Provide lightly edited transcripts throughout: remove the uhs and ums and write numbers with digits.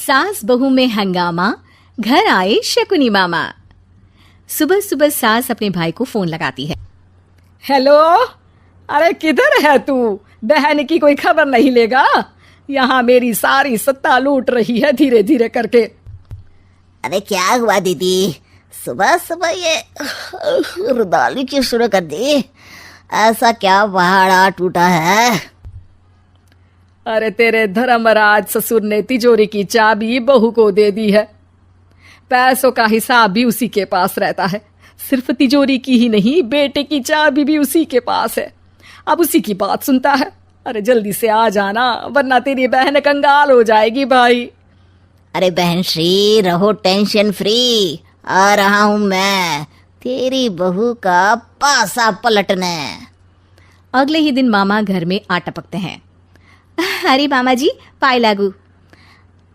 सास बहू में हंगामा, घर आए शकुनी मामा। सुबह सुबह सास अपने भाई को फोन लगाती है। हेलो, अरे किधर है तू? बहन की कोई खबर नहीं लेगा? यहाँ मेरी सारी सत्ता लूट रही है धीरे धीरे करके। अरे क्या हुआ दीदी, सुबह सुबह ये रुदाली क्यों शुरू कर दी? ऐसा क्या पहाड़ा टूटा है? अरे तेरे धर्मराज ससुर ने तिजोरी की चाबी बहू को दे दी है। पैसों का हिसाब भी उसी के पास रहता है। सिर्फ तिजोरी की ही नहीं, बेटे की चाबी भी उसी के पास है। अब उसी की बात सुनता है। अरे जल्दी से आ जाना, वरना तेरी बहन कंगाल हो जाएगी भाई। अरे बहन श्री, रहो टेंशन फ्री, आ रहा हूं मैं तेरी बहू का पासा पलटने। अगले ही दिन मामा घर में आ टपकते हैं। अरे मामा जी, पाए लागू।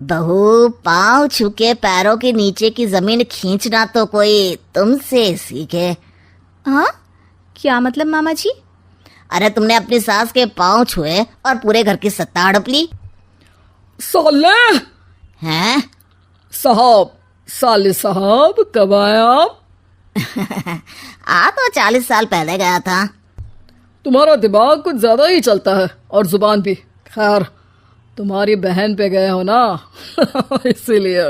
बहू, पाँव छूके पैरों के नीचे की जमीन खींचना तो कोई तुमसे सीखे। हाँ, क्या मतलब मामा जी? अरे तुमने अपनी सास के पाँव छुए और पूरे घर की सत्ता हड़प ली। साले हैं? साले साहब कब आए आप? आ तो 40 साल पहले गया था। तुम्हारा दिमाग कुछ ज्यादा ही चलता है और जुबान भी। खैर, तुम्हारी बहन पे गए हो ना इसीलिए।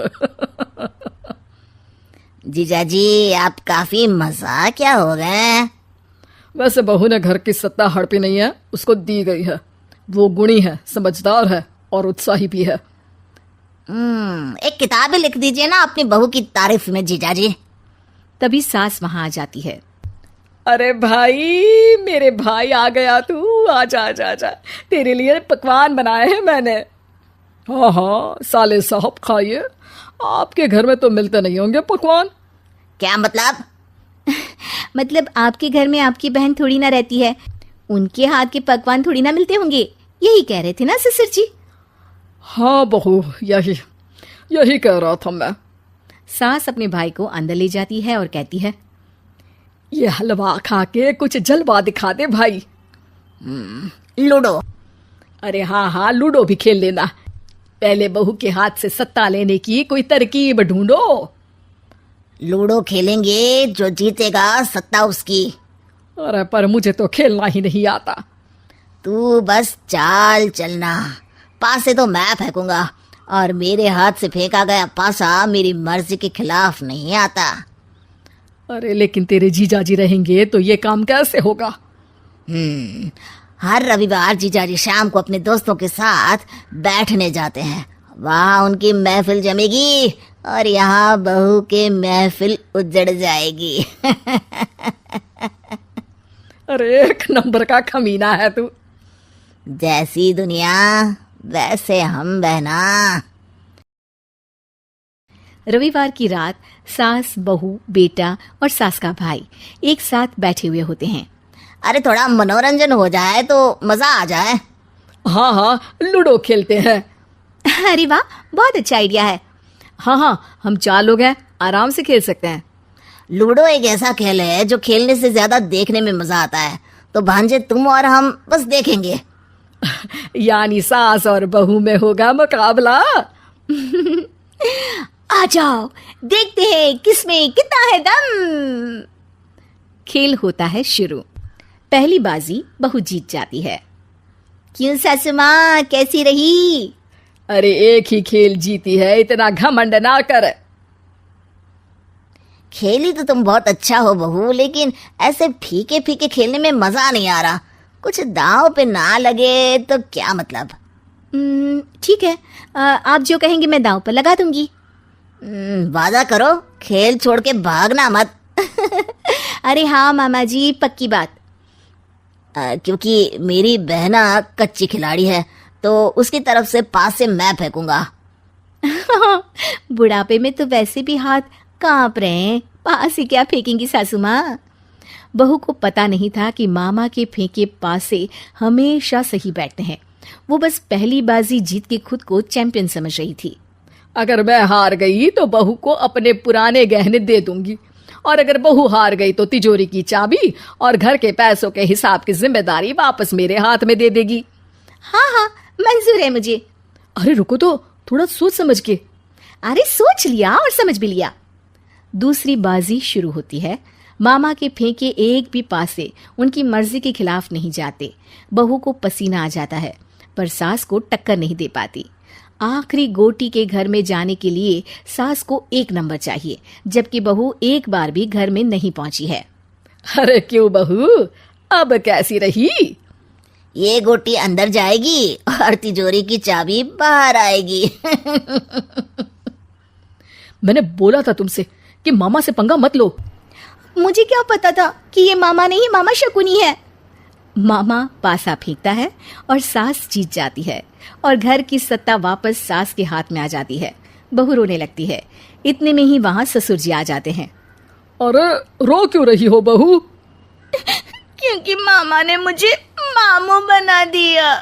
जीजाजी, आप काफी मजाकिया हो गए। वैसे बहू ने घर की सत्ता हड़पी नहीं है, उसको दी गई है। वो गुणी है, समझदार है और उत्साही भी है। एक किताब ही लिख दीजिए ना अपनी बहू की तारीफ में जीजाजी। तभी सास वहां आ जाती है। अरे भाई, मेरे भाई आ गया तू। आजा आजा आजा, तेरे लिए पकवान बनाए हैं मैंने। हाँ हाँ साले साहब, खाइए। आपके घर में तो मिलते नहीं होंगे पकवान। क्या मतलब? मतलब आपके घर में आपकी बहन थोड़ी ना रहती है, उनके हाथ के पकवान थोड़ी ना मिलते होंगे, यही कह रहे थे ना ससुर जी? हाँ बहू, यही कह रहा था मैं। सास अपने भाई को अंदर ले जाती है और कहती है, ये हलवा खा के कुछ जलवा दिखा दे भाई। लूडो। अरे हाँ हाँ, लूडो भी खेल लेना। पहले बहू के हाथ से सत्ता लेने की कोई तरकीब ढूंढो। लूडो खेलेंगे, जो जीतेगा सत्ता उसकी। अरे पर मुझे तो खेलना ही नहीं आता। तू बस चाल चलना, पासे तो मैं फेंकूंगा और मेरे हाथ से फेंका गया पासा मेरी मर्जी के खिलाफ नहीं आता। अरे लेकिन तेरे जीजाजी रहेंगे तो ये काम कैसे होगा? हर रविवार जीजाजी शाम को अपने दोस्तों के साथ बैठने जाते हैं। वहाँ उनकी महफिल जमेगी और यहाँ बहू के महफिल उजड़ जाएगी। अरे एक नंबर का कमीना है तू। जैसी दुनिया वैसे हम बहना। रविवार की रात सास, बहू, बेटा और सास का भाई एक साथ बैठे हुए होते हैं। अरे थोड़ा मनोरंजन हो जाए तो मजा आ जाए। हाँ हाँ, लूडो खेलते हैं। अरे वाह, बहुत अच्छा आइडिया है। हाँ हाँ, हम 4 लोग हैं, आराम से खेल सकते हैं। लूडो एक ऐसा खेल है जो खेलने से ज्यादा देखने में मजा आता है। तो भांजे, तुम और हम बस देखेंगे। यानी सास और बहू में होगा मुकाबला। आ जाओ, देखते हैं किसमें कितना है दम। खेल होता है शुरू। पहली बाजी बहू जीत जाती है। क्यों सासू माँ, कैसी रही? अरे एक ही खेल जीती है, इतना घमंड ना कर। खेली तो तुम बहुत अच्छा हो बहू, लेकिन ऐसे फीके फीके खेलने में मजा नहीं आ रहा। कुछ दांव पे ना लगे तो क्या मतलब? ठीक है, आप जो कहेंगे मैं दांव पर लगा दूंगी। वादा करो, खेल छोड़ के भागना मत। अरे हाँ मामा जी, पक्की बात। क्योंकि मेरी बहना कच्ची खिलाड़ी है, तो उसकी तरफ से पास से मैं फेंकूंगा। बुढ़ापे में तो वैसे भी हाथ कांप रहे हैं, पास ही क्या फेंकेंगी सासू माँ? बहू को पता नहीं था कि मामा के फेंके पासे हमेशा सही बैठते हैं। वो बस पहली बाजी जीत के खुद को चैंपियन समझ रही थी। अगर मैं हार गई तो बहू को अपने पुराने गहने दे दूंगी, और अगर बहू हार गई तो तिजोरी की चाबी और घर के पैसों के हिसाब की जिम्मेदारी वापस मेरे हाथ में दे देगी। हाँ हाँ, मंजूर है मुझे। अरे रुको तो, थोड़ा सोच समझ के। अरे सोच लिया और समझ भी लिया। दूसरी बाजी शुरू होती है। मामा के फेंके एक भी पासे उनकी मर्जी के खिलाफ नहीं जाते। बहू को पसीना आ जाता है, पर सास को टक्कर नहीं दे पाती। आखिरी गोटी के घर में जाने के लिए सास को 1 नंबर चाहिए, जबकि बहू एक बार भी घर में नहीं पहुंची है। अरे क्यों बहू, अब कैसी रही? ये गोटी अंदर जाएगी और तिजोरी की चाबी बाहर आएगी। मैंने बोला था तुमसे कि मामा से पंगा मत लो। मुझे क्या पता था कि ये मामा नहीं, मामा शकुनी है। मामा पासा फेंकता है और सास जीत जाती है और घर की सत्ता वापस सास के हाथ में आ जाती है। बहू रोने लगती है। इतने में ही वहां ससुर जी आ जाते हैं। अरे रो क्यों रही हो बहू? क्योंकि मामा ने मुझे मामू बना दिया।